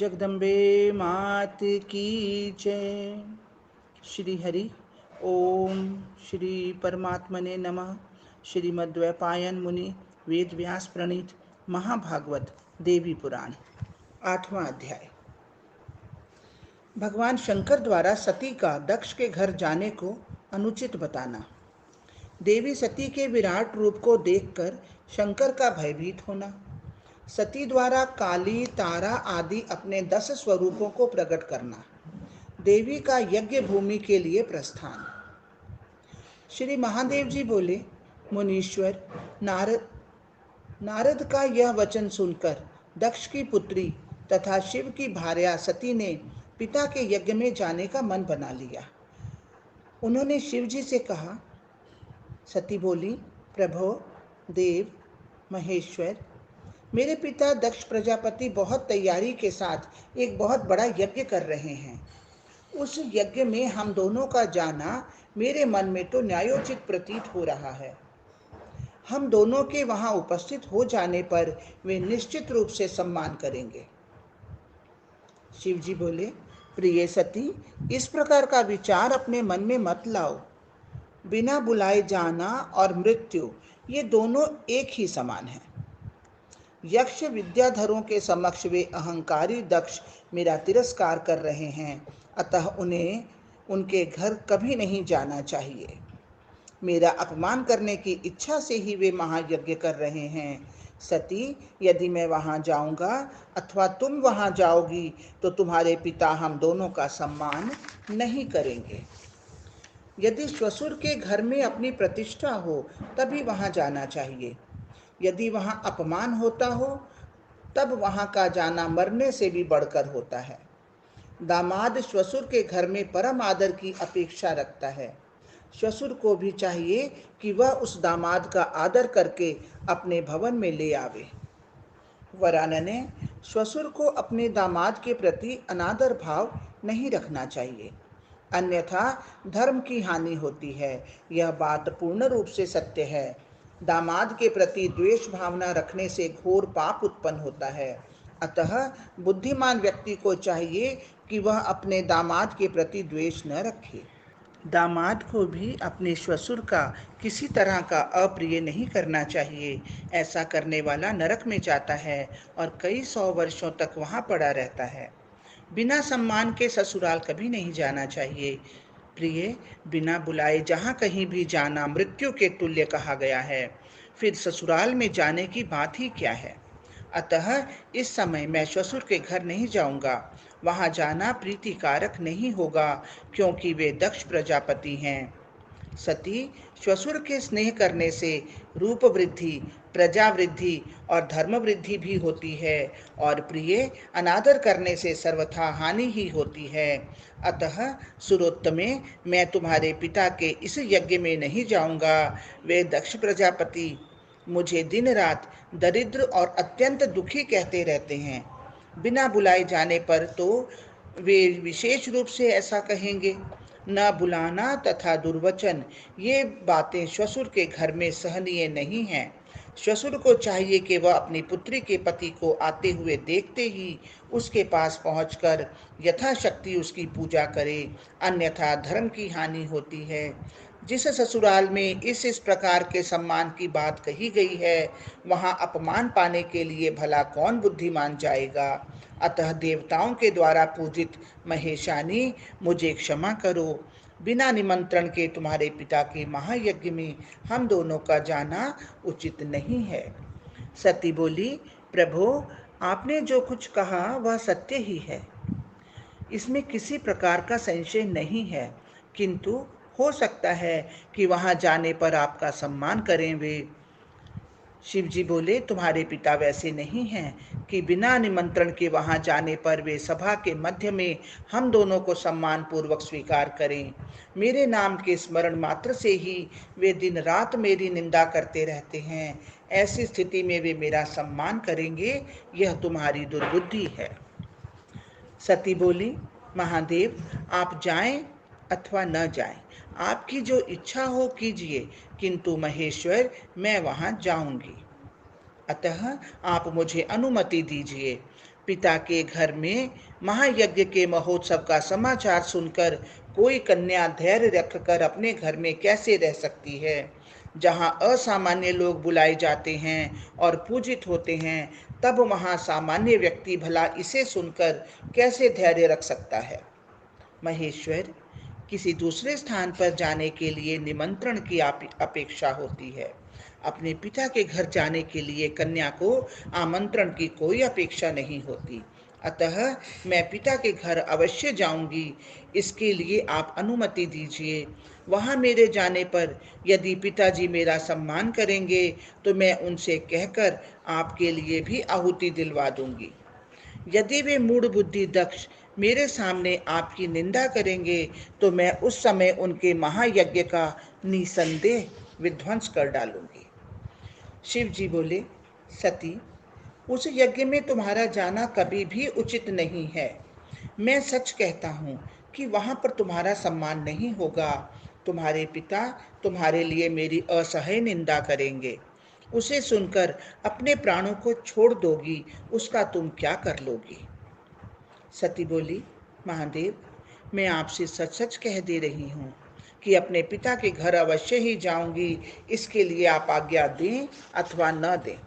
जगदम्बे मात की जय। श्री हरि ओम। श्री परमात्मने नमः। श्रीमद्वैपायन मुनि वेद व्यास प्रणीत महाभागवत देवी पुराण 8वां अध्याय। भगवान शंकर द्वारा सती का दक्ष के घर जाने को अनुचित बताना। देवी सती के विराट रूप को देखकर शंकर का भयभीत होना। सती द्वारा काली, तारा आदि अपने 10 स्वरूपों को प्रकट करना। देवी का यज्ञ भूमि के लिए प्रस्थान। श्री महादेव जी बोले, मुनीश्वर, नारद का यह वचन सुनकर दक्ष की पुत्री तथा शिव की भार्या सती ने पिता के यज्ञ में जाने का मन बना लिया। उन्होंने शिव जी से कहा। सती बोली, प्रभो, देव, महेश्वर, मेरे पिता दक्ष प्रजापति बहुत तैयारी के साथ एक बहुत बड़ा यज्ञ कर रहे हैं। उस यज्ञ में हम दोनों का जाना मेरे मन में तो न्यायोचित प्रतीत हो रहा है। हम दोनों के वहां उपस्थित हो जाने पर वे निश्चित रूप से सम्मान करेंगे। शिव जी बोले, प्रिय सती, इस प्रकार का विचार अपने मन में मत लाओ। बिना बुलाए जाना और मृत्यु ये दोनों एक ही समान हैं। यक्ष विद्याधरों के समक्ष वे अहंकारी दक्ष मेरा तिरस्कार कर रहे हैं, अतः उन्हें उनके घर कभी नहीं जाना चाहिए। मेरा अपमान करने की इच्छा से ही वे महायज्ञ कर रहे हैं। सती, यदि मैं वहां जाऊंगा अथवा तुम वहां जाओगी तो तुम्हारे पिता हम दोनों का सम्मान नहीं करेंगे। यदि श्वशुर के घर में अपनी प्रतिष्ठा हो तभी वहां जाना चाहिए। यदि वहां अपमान होता हो तब वहां का जाना मरने से भी बढ़कर होता है। दामाद श्वशुर के घर में परम आदर की अपेक्षा रखता है। श्वशुर को भी चाहिए कि वह उस दामाद का आदर करके अपने भवन में ले आवे। वरानने, श्वशुर को अपने दामाद के प्रति अनादर भाव नहीं रखना चाहिए, अन्यथा धर्म की हानि होती है। यह बात पूर्ण रूप से सत्य है। दामाद के प्रति द्वेष भावना रखने से घोर पाप उत्पन्न होता है। अतः बुद्धिमान व्यक्ति को चाहिए कि वह अपने दामाद के प्रति द्वेष न रखे। दामाद को भी अपने श्वशुर का किसी तरह का अप्रिय नहीं करना चाहिए। ऐसा करने वाला नरक में जाता है और कई 100 वर्षों तक वहां पड़ा रहता है। बिना सम्मान के ससुराल कभी नहीं जाना चाहिए। प्रिय, बिना बुलाए जहाँ कहीं भी जाना मृत्यु के तुल्य कहा गया है, फिर ससुराल में जाने की बात ही क्या है। अतः इस समय मैं श्वशुर के घर नहीं जाऊंगा। वहां जाना प्रीतिकारक नहीं होगा, क्योंकि वे दक्ष प्रजापति हैं। सती, श्वशुर के स्नेह करने से रूप वृद्धि, प्रजा वृद्धि और धर्म वृद्धि भी होती है, और प्रिय, अनादर करने से सर्वथा हानि ही होती है। अतः सुरोत्तमे, मैं तुम्हारे पिता के इस यज्ञ में नहीं जाऊंगा। वे दक्ष प्रजापति मुझे दिन रात दरिद्र और अत्यंत दुखी कहते रहते हैं। बिना बुलाए जाने पर तो वे विशेष रूप से ऐसा कहेंगे। न बुलाना तथा दुर्वचन, ये बातें श्वशुर के घर में सहनीय नहीं हैं। श्वशुर को चाहिए कि वह अपनी पुत्री के पति को आते हुए देखते ही उसके पास पहुंचकर यथाशक्ति उसकी पूजा करे, अन्यथा धर्म की हानि होती है। जिस ससुराल में इस प्रकार के सम्मान की बात कही गई है, वहां अपमान पाने के लिए भला कौन बुद्धिमान जाएगा। अतः देवताओं के द्वारा पूजित महेशानी, मुझे क्षमा करो। बिना निमंत्रण के तुम्हारे पिता के महायज्ञ में हम दोनों का जाना उचित नहीं है। सती बोली, प्रभो, आपने जो कुछ कहा वह सत्य ही है, इसमें किसी प्रकार का संशय नहीं है, किंतु हो सकता है कि वहां जाने पर आपका सम्मान करें वे। शिव जी बोले, तुम्हारे पिता वैसे नहीं हैं कि बिना निमंत्रण के वहां जाने पर वे सभा के मध्य में हम दोनों को सम्मान पूर्वक स्वीकार करें। मेरे नाम के स्मरण मात्र से ही वे दिन रात मेरी निंदा करते रहते हैं। ऐसी स्थिति में वे मेरा सम्मान करेंगे, यह तुम्हारी दुर्बुद्धि है। सती बोली, महादेव, आप जाएं अथवा न जाएं, आपकी जो इच्छा हो कीजिए, किंतु महेश्वर, मैं वहां जाऊंगी। अतः आप मुझे अनुमति दीजिए। पिता के घर में महायज्ञ के महोत्सव का समाचार सुनकर कोई कन्या धैर्य रखकर अपने घर में कैसे रह सकती है, जहाँ असामान्य लोग बुलाए जाते हैं और पूजित होते हैं, तब वहाँ सामान्य व्यक्ति भला इसे सुनकर कैसे धैर्य रख सकता है। महेश्वर, किसी दूसरे स्थान पर जाने के लिए निमंत्रण की अपेक्षा होती है। अपने पिता के घर जाने के लिए कन्या को आमंत्रण की कोई अपेक्षा नहीं होती। अतः मैं पिता के घर अवश्य जाऊंगी, इसके लिए आप अनुमति दीजिए। वहां मेरे जाने पर यदि पिताजी मेरा सम्मान करेंगे तो मैं उनसे कहकर आपके लिए भी आहुति दिलवा दूंगी। यदि वे मूढ़ बुद्धि दक्ष मेरे सामने आपकी निंदा करेंगे तो मैं उस समय उनके महायज्ञ का निसंदेह विध्वंस कर डालूंगी। शिव जी बोले, सती, उस यज्ञ में तुम्हारा जाना कभी भी उचित नहीं है। मैं सच कहता हूँ कि वहाँ पर तुम्हारा सम्मान नहीं होगा। तुम्हारे पिता तुम्हारे लिए मेरी असह्य निंदा करेंगे। उसे सुनकर अपने प्राणों को छोड़ दोगी, उसका तुम क्या कर लोगी? सती बोली, महादेव, मैं आपसे सच सच कह दे रही हूँ कि अपने पिता के घर अवश्य ही जाऊंगी। इसके लिए आप आज्ञा दें अथवा न दें।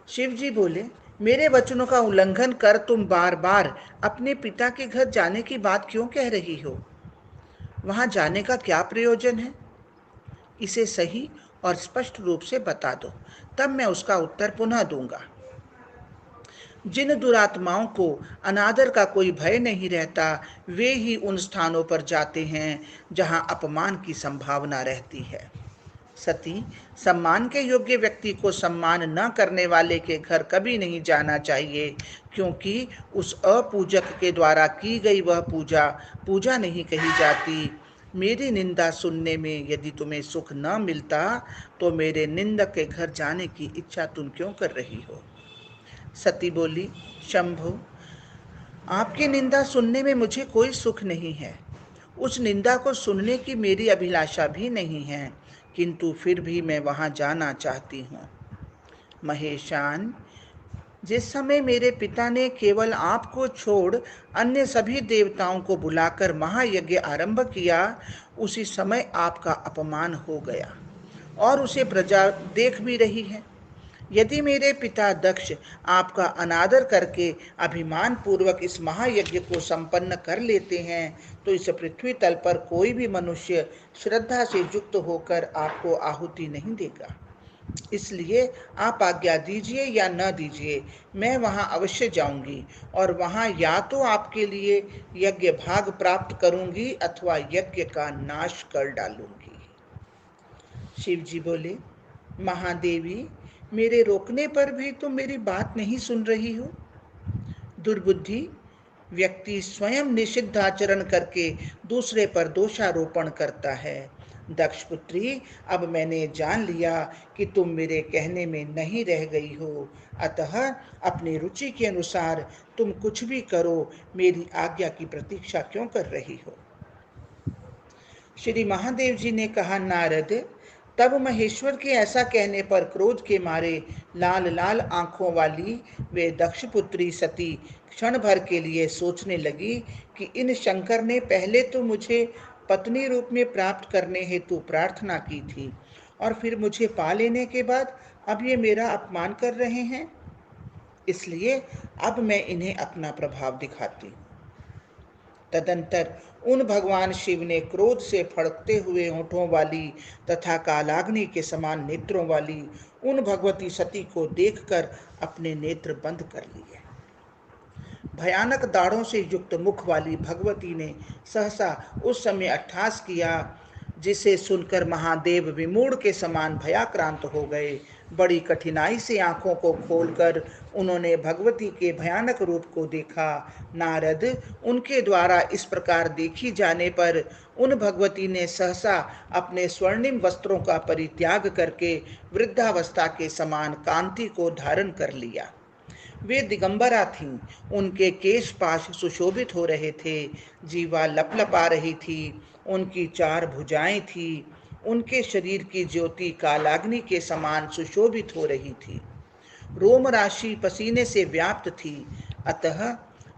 शिव जी बोले, मेरे वचनों का उल्लंघन कर तुम बार बार अपने पिता के घर जाने की बात क्यों कह रही हो? वहां जाने का क्या प्रयोजन है? इसे सही और स्पष्ट रूप से बता दो, तब मैं उसका उत्तर पुनः दूंगा। जिन दुरात्माओं को अनादर का कोई भय नहीं रहता, वे ही उन स्थानों पर जाते हैं जहां अपमान की संभावना रहती है। सती, सम्मान के योग्य व्यक्ति को सम्मान न करने वाले के घर कभी नहीं जाना चाहिए, क्योंकि उस अपूजक के द्वारा की गई वह पूजा पूजा नहीं कही जाती। मेरी निंदा सुनने में यदि तुम्हें सुख न मिलता तो मेरे निंदक के घर जाने की इच्छा तुम क्यों कर रही हो? सती बोली, शंभु, आपकी निंदा सुनने में मुझे कोई सुख नहीं है। उस निंदा को सुनने की मेरी अभिलाषा भी नहीं है, किंतु फिर भी मैं वहां जाना चाहती हूँ। महेशान, जिस समय मेरे पिता ने केवल आपको छोड़ अन्य सभी देवताओं को बुलाकर महायज्ञ आरंभ किया, उसी समय आपका अपमान हो गया और उसे प्रजा देख भी रही है। यदि मेरे पिता दक्ष आपका अनादर करके अभिमान पूर्वक इस महायज्ञ को संपन्न कर लेते हैं तो इस पृथ्वी तल पर कोई भी मनुष्य श्रद्धा से युक्त होकर आपको आहुति नहीं देगा। इसलिए आप आज्ञा दीजिए या न दीजिए, मैं वहां अवश्य जाऊंगी और वहां या तो आपके लिए यज्ञ भाग प्राप्त करूंगी अथवा यज्ञ का नाश कर डालूंगी। शिव जी बोले, महादेवी, मेरे रोकने पर भी तुम मेरी बात नहीं सुन रही हो। दुर्बुद्धि, व्यक्ति स्वयं निषिद्ध आचरण करके दूसरे पर दोषारोपण करता है। दक्ष पुत्री, अब मैंने जान लिया कि तुम मेरे कहने में नहीं रह गई हो, अतः अपनी रुचि के अनुसार तुम कुछ भी करो, मेरी आज्ञा की प्रतीक्षा क्यों कर रही हो? श्री महादेव जी ने कहा, नारद, तब महेश्वर के ऐसा कहने पर क्रोध के मारे लाल लाल आंखों वाली वे दक्षपुत्री सती क्षण भर के लिए सोचने लगी कि इन शंकर ने पहले तो मुझे पत्नी रूप में प्राप्त करने हेतु प्रार्थना की थी और फिर मुझे पा लेने के बाद अब ये मेरा अपमान कर रहे हैं। इसलिए अब मैं इन्हें अपना प्रभाव दिखाती हूँ। तदंतर उन भगवान शिव ने क्रोध से फड़कते हुए होठों वाली तथा कालाग्नि के समान नेत्रों वाली उन भगवती सती को देखकर अपने नेत्र बंद कर लिए। भयानक दाढ़ों से युक्त मुख वाली भगवती ने सहसा उस समय अट्टहास किया, जिसे सुनकर महादेव विमूढ़ के समान भयाक्रांत हो गए। बड़ी कठिनाई से आंखों को खोलकर उन्होंने भगवती के भयानक रूप को देखा। नारद, उनके द्वारा इस प्रकार देखी जाने पर उन भगवती ने सहसा अपने स्वर्णिम वस्त्रों का परित्याग करके वृद्धावस्था के समान कांति को धारण कर लिया। वे दिगंबरा थीं, उनके केश पाश सुशोभित हो रहे थे, जीवा लपलपा रही थी, उनकी 4 भुजाएं थी, उनके शरीर की ज्योति कालाग्नि के समान सुशोभित हो रही थी। रोम राशि पसीने से व्याप्त थी। अतः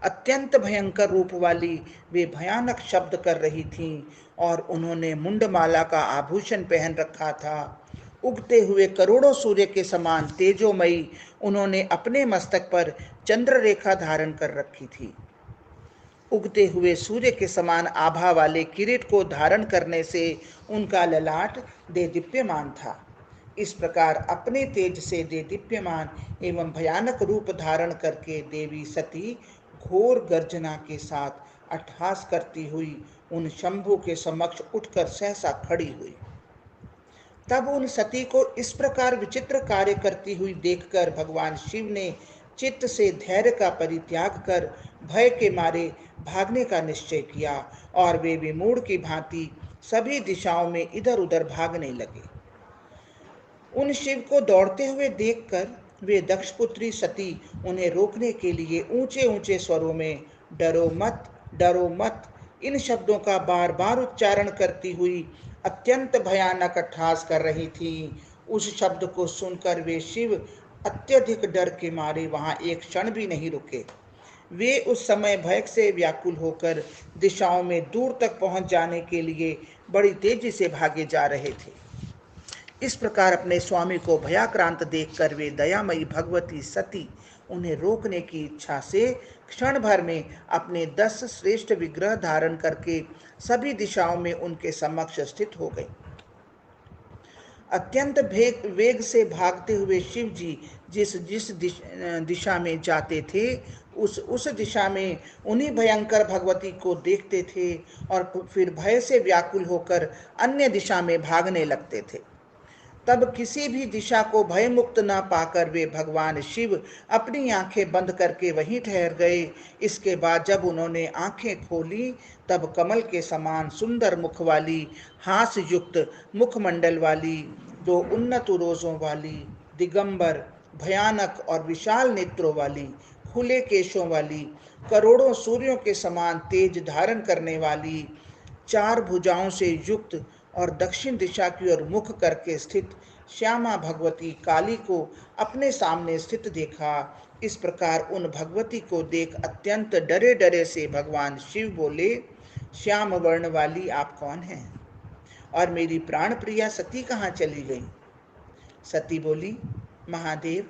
अत्यंत भयंकर रूप वाली वे भयानक शब्द कर रही थीं और उन्होंने मुंडमाला का आभूषण पहन रखा था। उगते हुए करोड़ों सूर्य के समान तेजोमयी उन्होंने अपने मस्तक पर चंद्र रेखा धारण कर रखी थी। उगते हुए सूर्य के समान आभा वाले किरीट को धारण करने से उनका ललाट देदीप्यमान था। इस प्रकार अपने तेज से देदीप्यमान एवं भयानक रूप धारण करके देवी सती घोर गर्जना के साथ अट्टहास करती हुई उन शंभु के समक्ष उठकर सहसा खड़ी हुई। तब उन सती को इस प्रकार विचित्र कार्य करती हुई देखकर भगवान शिव ने चित्त से धैर्य का परित्याग कर भय के मारे भागने का निश्चय किया और वे विमूढ़ की भांति सभी दिशाओं में इधर उधर भागने लगे। उन शिव को दौड़ते हुए देखकर वे दक्षपुत्री सती उन्हें रोकने के लिए ऊंचे ऊंचे स्वरों में डरो मत इन शब्दों का बार बार उच्चारण करती हुई अत्यंत भयानक अट्टहास कर रही थी। उस शब्द को सुनकर वे शिव अत्यधिक डर के मारे वहां एक क्षण भी नहीं रुके। वे उस समय भय से व्याकुल होकर दिशाओं में दूर तक पहुंच जाने के लिए बड़ी तेजी से भागे जा रहे थे। इस प्रकार अपने स्वामी को भयाक्रांत देखकर वे दयामयी भगवती सती उन्हें रोकने की इच्छा से क्षण भर में अपने 10 श्रेष्ठ विग्रह धारण करके सभी दिशाओं में उनके समक्ष स्थित हो गई। अत्यंत वेग से भागते हुए शिव जी जिस जिस दिशा में जाते थे उस दिशा में उन्हीं भयंकर भगवती को देखते थे और फिर भय से व्याकुल होकर अन्य दिशा में भागने लगते थे। तब किसी भी दिशा को भय मुक्त न पाकर वे भगवान शिव अपनी आंखें बंद करके वहीं ठहर गए। इसके बाद जब उन्होंने आंखें खोली तब कमल के समान सुंदर मुख वाली, हास्य युक्त मुखमंडल वाली, दो उन्नत उरोजों वाली, दिगंबर, भयानक और विशाल नेत्रों वाली, खुले केशों वाली, करोड़ों सूर्यों के समान तेज धारण करने वाली, 4 भुजाओं से युक्त और दक्षिण दिशा की ओर मुख करके स्थित श्यामा भगवती काली को अपने सामने स्थित देखा। इस प्रकार उन भगवती को देख अत्यंत डरे डरे से भगवान शिव बोले, श्याम वर्ण वाली आप कौन हैं और मेरी प्राण प्रिया सती कहाँ चली गई? सती बोली, महादेव,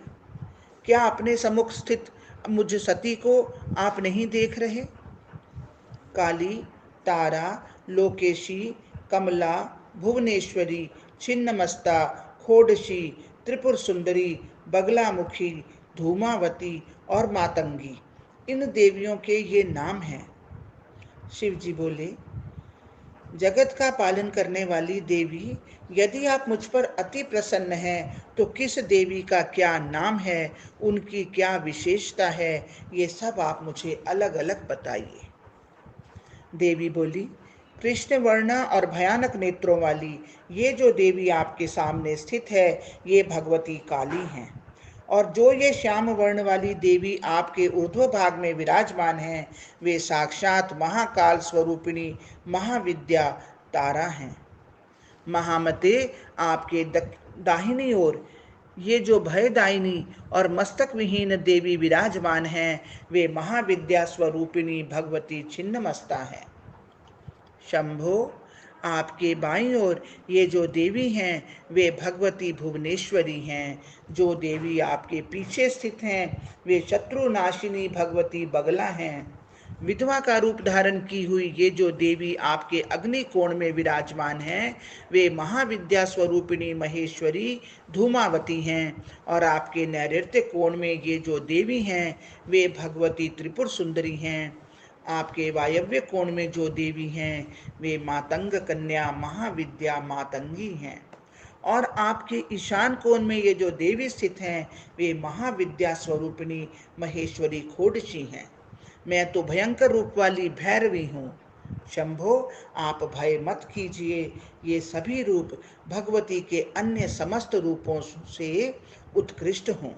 क्या अपने सम्मुख स्थित मुझ सती को आप नहीं देख रहे? काली, तारा, लोकेशी, कमला, भुवनेश्वरी, छिन्नमस्ता, खोडशी, त्रिपुर सुंदरी, बगलामुखी, धूमावती और मातंगी, इन देवियों के ये नाम हैं। शिव जी बोले, जगत का पालन करने वाली देवी, यदि आप मुझ पर अति प्रसन्न हैं तो किस देवी का क्या नाम है, उनकी क्या विशेषता है, ये सब आप मुझे अलग अलग बताइए। देवी बोली, कृष्ण वर्ण और भयानक नेत्रों वाली ये जो देवी आपके सामने स्थित है ये भगवती काली हैं, और जो ये श्याम वर्ण वाली देवी आपके ऊर्ध्व भाग में विराजमान हैं वे साक्षात महाकाल स्वरूपिणी महाविद्या तारा हैं। महामते, आपके दाहिनी ओर ये जो भयदायिनी और मस्तक विहीन देवी विराजमान हैं वे महाविद्या स्वरूपिणी भगवती छिन्नमस्ता हैं। शंभो, आपके बाईं ओर ये जो देवी हैं वे भगवती भुवनेश्वरी हैं। जो देवी आपके पीछे स्थित हैं वे शत्रुनाशिनी भगवती बगला हैं। विधवा का रूप धारण की हुई ये जो देवी आपके अग्नि कोण में विराजमान हैं वे महाविद्या स्वरूपिणी महेश्वरी धूमावती हैं, और आपके नैऋत्य कोण में ये जो देवी हैं वे भगवती त्रिपुर सुंदरी हैं। आपके वायव्य कोण में जो देवी हैं वे मातंग कन्या महाविद्या मातंगी हैं, और आपके ईशान कोण में ये जो देवी स्थित हैं वे महाविद्या स्वरूपिणी महेश्वरी खोडशी हैं। मैं तो भयंकर रूप वाली भैरवी हूँ। शंभो, आप भय मत कीजिए, ये सभी रूप भगवती के अन्य समस्त रूपों से उत्कृष्ट हों।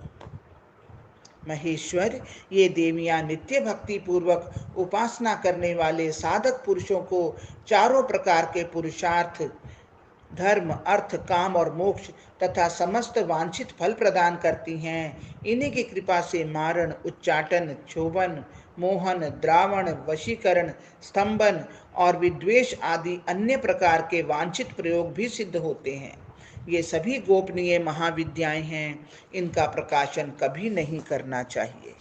महेश्वर, ये देवियां नित्य भक्ति पूर्वक उपासना करने वाले साधक पुरुषों को चारों प्रकार के पुरुषार्थ धर्म, अर्थ, काम और मोक्ष तथा समस्त वांछित फल प्रदान करती हैं। इन्हीं की कृपा से मारण, उच्चाटन, क्षोभन, मोहन, द्रावण, वशीकरण, स्तंभन और विद्वेष आदि अन्य प्रकार के वांछित प्रयोग भी सिद्ध होते हैं। ये सभी गोपनीय महाविद्याएं हैं, इनका प्रकाशन कभी नहीं करना चाहिए।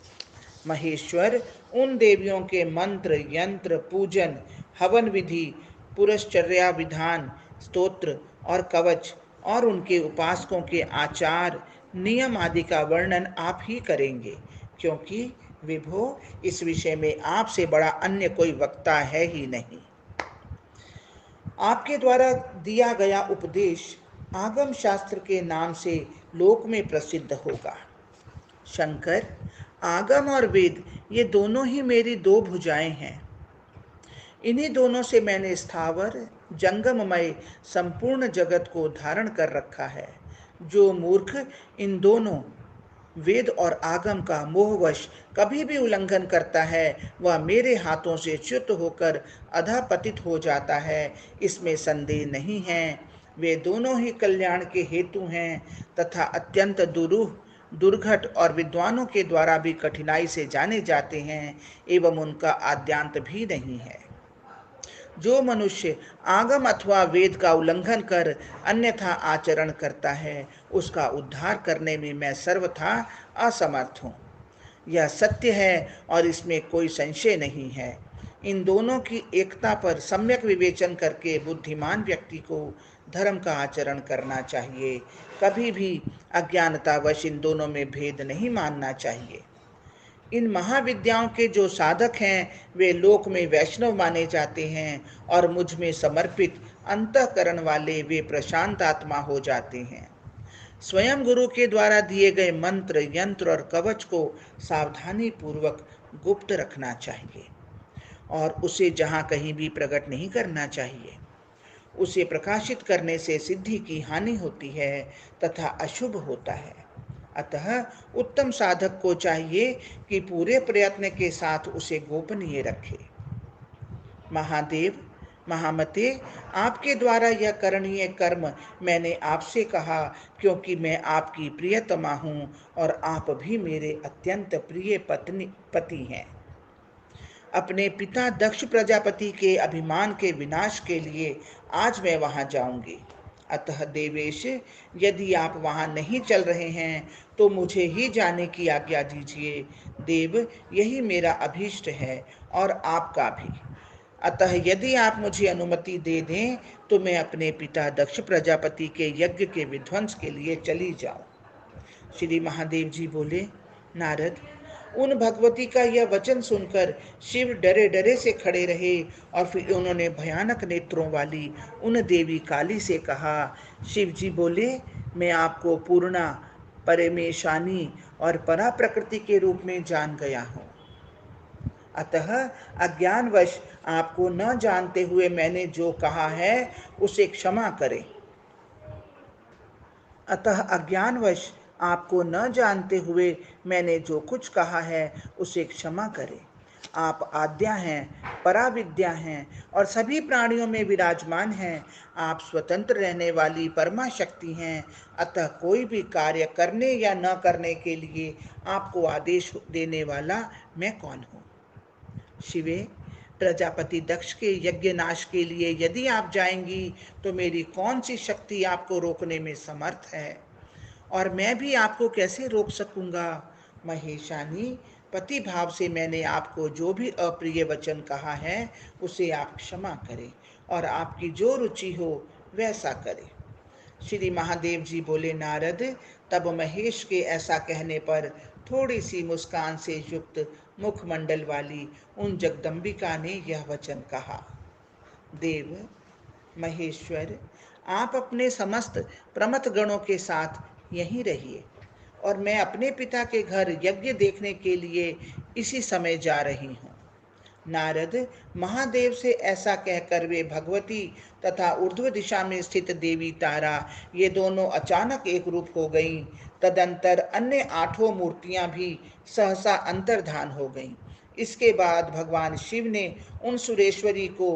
महेश्वर उन देवियों के मंत्र, यंत्र, पूजन, हवन विधि, पुरश्चर्या विधान, स्तोत्र और कवच और उनके उपासकों के आचार, नियम आदि का वर्णन आप ही करेंगे, क्योंकि विभो इस विषय में आपसे बड़ा अन्य कोई वक्ता है ही नहीं। आपके द्वारा दिया गया उपदेश आगम शास्त्र के नाम से लोक में प्रसिद्ध होगा। शंकर, आगम और वेद ये दोनों ही मेरी दो भुजाएं हैं। इन्हीं दोनों से मैंने स्थावर जंगममय संपूर्ण जगत को धारण कर रखा है। जो मूर्ख इन दोनों वेद और आगम का मोहवश कभी भी उल्लंघन करता है, वह मेरे हाथों से च्युत होकर अधःपतित हो जाता है, इसमें संदेह नहीं है। वे दोनों ही कल्याण के हेतु हैं तथा अत्यंत दुरूह, दुर्घट और विद्वानों के द्वारा भी कठिनाई से जाने जाते हैं, एवं उनका आद्यांत भी नहीं है। जो मनुष्य आगम अथवा वेद का उल्लंघन कर अन्यथा आचरण करता है, उसका उद्धार करने में मैं सर्वथा असमर्थ हूँ। यह सत्य है और इसमें कोई संशय नहीं है। इन दोनों की एकता पर सम्यक विवेचन करके बुद्धिमान व्यक्ति को धर्म का आचरण करना चाहिए। कभी भी अज्ञानतावश इन दोनों में भेद नहीं मानना चाहिए। इन महाविद्याओं के जो साधक हैं, वे लोक में वैष्णव माने जाते हैं और मुझ में समर्पित अंतःकरण वाले वे प्रशांत आत्मा हो जाते हैं। स्वयं गुरु के द्वारा दिए गए मंत्र, यंत्र और कवच को सावधानी पूर्वक गुप्त रखना चाहिए और उसे जहाँ कहीं भी प्रकट नहीं करना चाहिए। उसे प्रकाशित करने से सिद्धि की हानि होती है तथा अशुभ होता है। अतः उत्तम साधक को चाहिए कि पूरे प्रयत्न के साथ उसे गोपनीय रखे। महादेव, महामते, आपके द्वारा यह करणीय कर्म मैंने आपसे कहा, क्योंकि मैं आपकी प्रियतमा हूँ और आप भी मेरे अत्यंत प्रिय पति हैं। अपने पिता दक्ष प्रजापति के अभिमान के विनाश के लिए आज मैं वहां जाऊंगी। अतः देवेश, यदि आप वहां नहीं चल रहे हैं तो मुझे ही जाने की आज्ञा दीजिए। देव, यही मेरा अभीष्ट है और आपका भी। अतः यदि आप मुझे अनुमति दे दें तो मैं अपने पिता दक्ष प्रजापति के यज्ञ के विध्वंस के लिए चली जाऊं। श्री महादेव जी बोले, नारद, उन भगवती का यह वचन सुनकर शिव डरे डरे से खड़े रहे और फिर उन्होंने भयानक नेत्रों वाली उन देवी काली से कहा। शिव जी बोले, मैं आपको पूर्णा, परमेशानी और परा प्रकृति के रूप में जान गया हूँ। अतः अज्ञानवश आपको न जानते हुए मैंने जो कहा है उसे क्षमा करें। अतः अज्ञानवश आपको न जानते हुए मैंने जो कुछ कहा है उसे क्षमा करें। आप आद्या हैं, पराविद्या हैं और सभी प्राणियों में विराजमान हैं। आप स्वतंत्र रहने वाली परमा शक्ति हैं। अतः कोई भी कार्य करने या न करने के लिए आपको आदेश देने वाला मैं कौन हूँ। शिवे, प्रजापति दक्ष के यज्ञ नाश के लिए यदि आप जाएंगी तो मेरी कौन सी शक्ति आपको रोकने में समर्थ है, और मैं भी आपको कैसे रोक सकूंगा। महेशानी, पति भाव से मैंने आपको जो भी अप्रिय वचन कहा है उसे आप क्षमा करें और आपकी जो रुचि हो वैसा करें। श्री महादेव जी बोले, नारद, तब महेश के ऐसा कहने पर थोड़ी सी मुस्कान से युक्त मुखमंडल वाली उन जगदम्बिका ने यह वचन कहा। देव, महेश्वर, आप अपने समस्त प्रमथ गणों के साथ यहीं रहिए और मैं अपने पिता के घर यज्ञ देखने के लिए इसी समय जा रही हूँ। नारद, महादेव से ऐसा कहकर वे भगवती तथा ऊर्ध्व दिशा में स्थित देवी तारा ये दोनों अचानक एक रूप हो गईं। तदंतर अन्य 8 मूर्तियां भी सहसा अंतर्धान हो गईं। इसके बाद भगवान शिव ने उन सुरेश्वरी को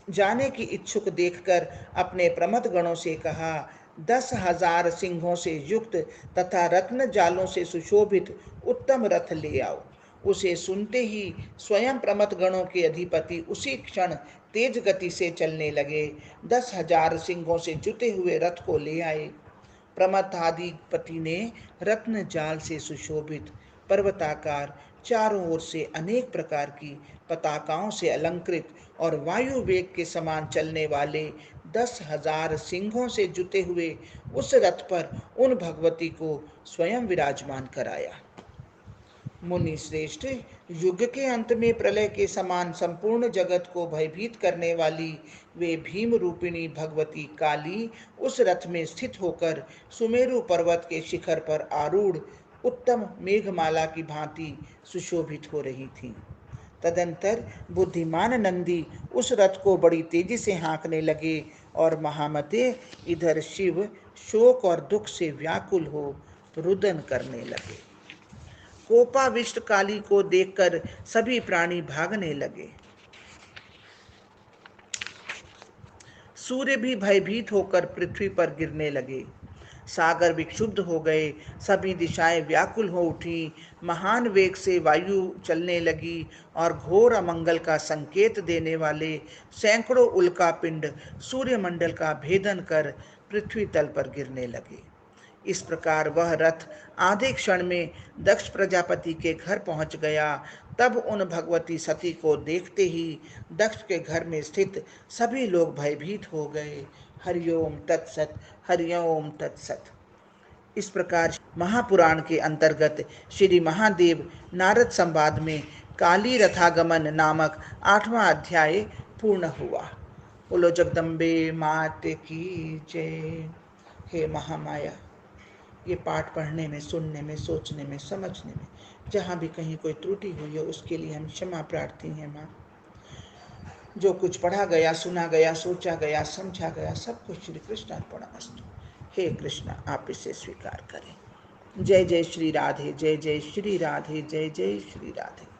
जाने की इच्छुक देखकर अपने प्रमथ गणों से कहा, 10,000 सिंहों से युक्त तथा रत्न जालों से सुशोभित उत्तम रथ ले आओ। उसे सुनते ही स्वयं प्रमथ गणों के अधिपति उसी क्षण तेज गति से चलने लगे। 10,000 सिंहों से जुते हुए रथ को ले आए। प्रमथाधिपति ने रत्न जाल से सुशोभित पर्वताकार, चारों ओर से अनेक प्रकार की पताकाओं से अलंकृत और वायु वेग के समान चलने वाले 10,000 सिंहों से जुते हुए उस रथ पर उन भगवती को स्वयं विराजमान कराया। मुनि श्रेष्ठ, युग के अंत में प्रलय के समान संपूर्ण जगत को भयभीत करने वाली वे भीम रूपिणी भगवती काली उस रथ में स्थित होकर सुमेरु पर्वत के शिखर पर आरूढ़ उत्तम मेघमाला की भांति सुशोभित हो रही थीं। तदंतर बुद्धिमान नंदी उस रथ को बड़ी तेजी से हाँकने लगे और महामते इधर शिव शोक और दुख से व्याकुल हो रुदन करने लगे। कोपाविष्ट काली को देखकर सभी प्राणी भागने लगे। सूर्य भी भयभीत होकर पृथ्वी पर गिरने लगे। सागर विक्षुब्ध हो गए, सभी दिशाएं व्याकुल हो उठी। महान वेग से वायु चलने लगी और घोर अमंगल का संकेत देने वाले सैकड़ों उल्का पिंड सूर्यमंडल का भेदन कर पृथ्वी तल पर गिरने लगे। इस प्रकार वह रथ आधे क्षण में दक्ष प्रजापति के घर पहुंच गया। तब उन भगवती सती को देखते ही दक्ष के घर में स्थित सभी लोग भयभीत हो गए। हरिओम तत्सत, हरिओम तत्सत। इस प्रकार महापुराण के अंतर्गत श्री महादेव नारद संवाद में काली रथागमन नामक 8वां अध्याय पूर्ण हुआ। बोलो जगदम्बे मात की जय। हे महामाया, ये पाठ पढ़ने में, सुनने में, सोचने में, समझने में जहाँ भी कहीं कोई त्रुटि हुई है उसके लिए हम क्षमा प्रार्थी हैं माँ। जो कुछ पढ़ा गया, सुना गया, सोचा गया, समझा गया, सब कुछ श्री कृष्ण अर्पणमस्तु। हे कृष्ण, आप इसे स्वीकार करें। जय जय श्री राधे, जय जय श्री राधे, जय जय श्री राधे।